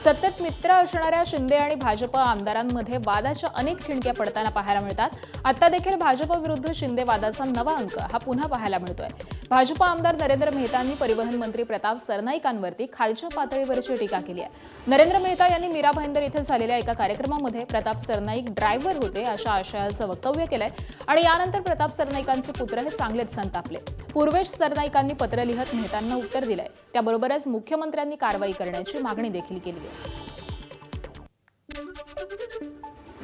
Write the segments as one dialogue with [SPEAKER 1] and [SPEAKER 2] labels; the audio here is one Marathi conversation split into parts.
[SPEAKER 1] सतत मित्र असणाऱ्या शिंदे आणि भाजप आमदारांमध्ये वादाच्या अनेक खिणक्या पडताना पाहायला मिळतात। आता देखील भाजप विरुद्ध शिंदे वादाचा नवा अंक हा पुन्हा पाहायला मिळतोय। भाजप आमदार नरेंद्र मेहतांनी परिवहन मंत्री प्रताप सरनाईकांवरती खालच्या पातळीवरची टीका केली आहे। नरेंद्र मेहता यांनी मीरा भाईंदर इथे झालेल्या एका कार्यक्रमामध्ये प्रताप सरनाईक ड्रायव्हर होते अशा आशयाचं वक्तव्य केलंय आणि यानंतर प्रताप सरनाईकांचे पुत्र हे चांगलेच संतापले। पूर्वेश सरनाईकांनी पत्र लिहत मेहतांना उत्तर दिलंय। त्याबरोबरच मुख्यमंत्र्यांनी कारवाई करण्याची मागणी देखील केली आहे।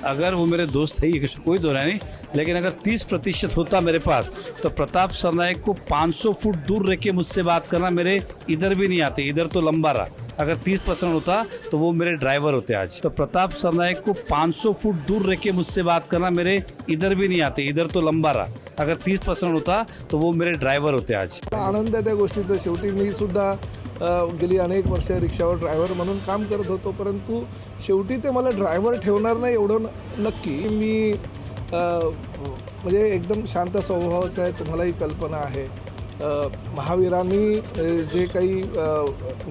[SPEAKER 2] अगर वो मेरे दोस्त है ये कोई दो नहीं, लेकिन अगर 30% होता मेरे पास तो प्रताप सरनाईक को 500 फुट दूर रह के मुझसे बात करना, मेरे इधर भी नहीं आते, इधर तो लंबा रहा। अगर 30% होता तो वो मेरे ड्राइवर होते आज। तो प्रताप सरनाईक को 500 फुट दूर रह के मुझसे बात करना, मेरे इधर भी नहीं आते, इधर तो लंबा रहा। अगर 30% होता तो वो मेरे ड्राइवर होते आज।
[SPEAKER 3] आनंद आहे त्या गोष्टीचा। शेवटी मी सुद्धा गेली अनेक वर्ष रिक्षावर ड्रायव्हर म्हणून काम करत होतो, परंतु शेवटी ते मला ड्रायव्हर ठेवणार नाही एवढं नक्की। मी म्हणजे एकदम शांत स्वभावाचा आहे, तुम्हालाही कल्पना आहे। महावीरांनी जे काही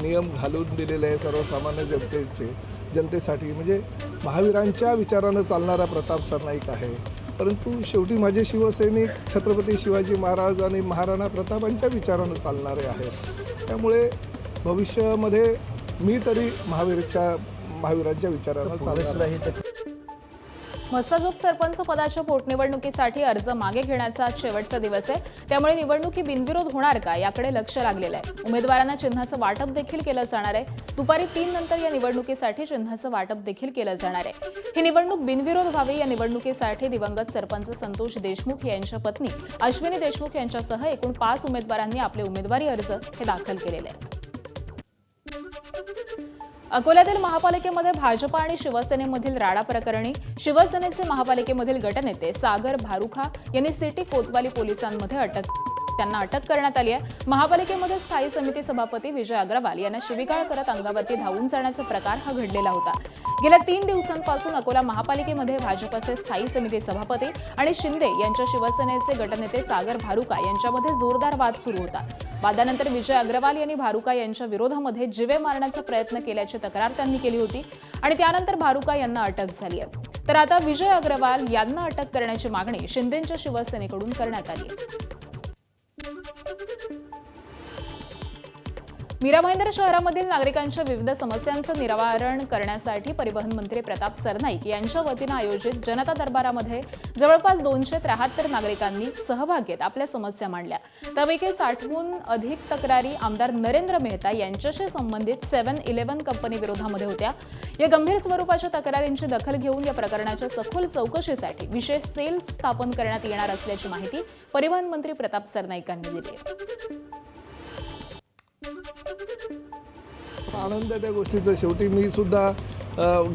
[SPEAKER 3] नियम घालून दिलेले आहे सर्वसामान्य जनतेसाठी, म्हणजे महावीरांच्या विचारानं चालणारा प्रताप सरनाईक आहे। परंतु शेवटी माझे शिवसैनिक छत्रपती शिवाजी महाराज आणि महाराणा प्रतापांच्या विचारानं चालणारे आहेत। त्यामुळे भविष्यामध्ये मी तरी महावीरांच्या विचारानं चालणार आहे।
[SPEAKER 1] मस्साजोग सरपंच पदाच्या पोटनिवडणुकीसाठी अर्ज मागे घेण्याचा आज शेवटचा दिवस आहे। त्यामुळे निवडणुकी बिनविरोध होणार का याकडे लक्ष लागलेलं आहे। उमेदवारांना चिन्हाचं वाटप देखील केलं जाणार आहे। दुपारी 3 नंतर या निवडणुकीसाठी चिन्हाचं वाटप देखील केलं जाणार आहे। ही निवडणूक बिनविरोध व्हावी या निवडणुकीसाठी दिवंगत सरपंच संतोष देशमुख यांच्या पत्नी अश्विनी देशमुख यांच्यासह एकूण 5 उमेदवारांनी आपले उमेदवारी अर्ज हे दाखल केलेले आहेत। अकोल्यातील महापालिकेमध्ये भाजप आणि शिवसेनेमधील राडा प्रकरणी शिवसेनेचे महापालिकेमधील गटनेते सागर भारुखा यांनी सिटी कोतवाली पोलिसांमध्ये त्यांना अटक करण्यात आली आहे। महापालिकेमध्ये स्थायी समिती सभापती विजय अग्रवाल यांना शिवीगाळ करत अंगावरती धावून जाण्याचा प्रकार हा घडलेला होता। गेल्या 3 दिवसांपासून अकोला महापालिकेमध्ये भाजपचे स्थायी समिती सभापती आणि शिंदे यांच्या शिवसेनेचे गटनेते सागर भारुका यांच्यामध्ये जोरदार वाद सुरू होता। वादानंतर विजय अग्रवाल यांनी भारुका यांच्या विरोधामध्ये जीवे मारण्याचा प्रयत्न केल्याची तक्रार त्यांनी केली होती आणि त्यानंतर भारुका यांना अटक झाली आहे। तर आता विजय अग्रवाल यांना अटक करण्याची मागणी शिंदेंच्या शिवसेनेकडून करण्यात आली आहे। मीरा भाईंदर शहरामधील नागरिकांच्या विविध समस्यांचं निवारण करण्यासाठी परिवहन मंत्री प्रताप सरनाईक यांच्या वतीनं आयोजित जनता दरबारामध्ये जवळपास 273 नागरिकांनी सहभाग घेत आपल्या समस्या मांडल्या। त्यापैकी 60हून अधिक तक्रारी आमदार नरेंद्र मेहता यांच्याशी संबंधित 7-11 कंपनी विरोधामध्ये होत्या। या गंभीर स्वरूपाच्या तक्रारींची दखल घेऊन या प्रकरणाच्या सखोल चौकशीसाठी विशेष सेल स्थापन करण्यात येणार असल्याची माहिती परिवहन मंत्री प्रताप सरनाईकांनी दिली आहे।
[SPEAKER 3] आनंद आहे त्या गोष्टीचा। शेवटी मी सुद्धा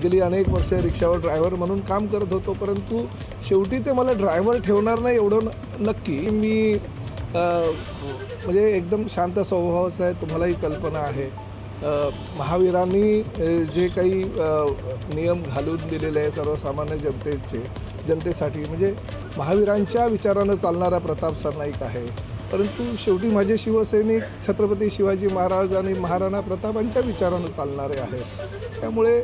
[SPEAKER 3] गेली अनेक वर्ष रिक्षावर ड्रायव्हर म्हणून काम करत होतो, परंतु शेवटी ते मला ड्रायव्हर ठेवणार नाही एवढं नक्की। मी म्हणजे एकदम शांत स्वभावाचा आहे, तुम्हालाही कल्पना आहे। महावीरांनी जे काही नियम घालून दिलेले आहे सर्वसामान्य जनतेसाठी, म्हणजे महावीरांच्या विचारानं चालणारा प्रताप सरनाईक आहे। परंतु शेवटी माझे शिवसैनिक छत्रपती शिवाजी महाराज आणि महाराणा प्रतापांच्या विचारानं चालणारे आहेत। त्यामुळे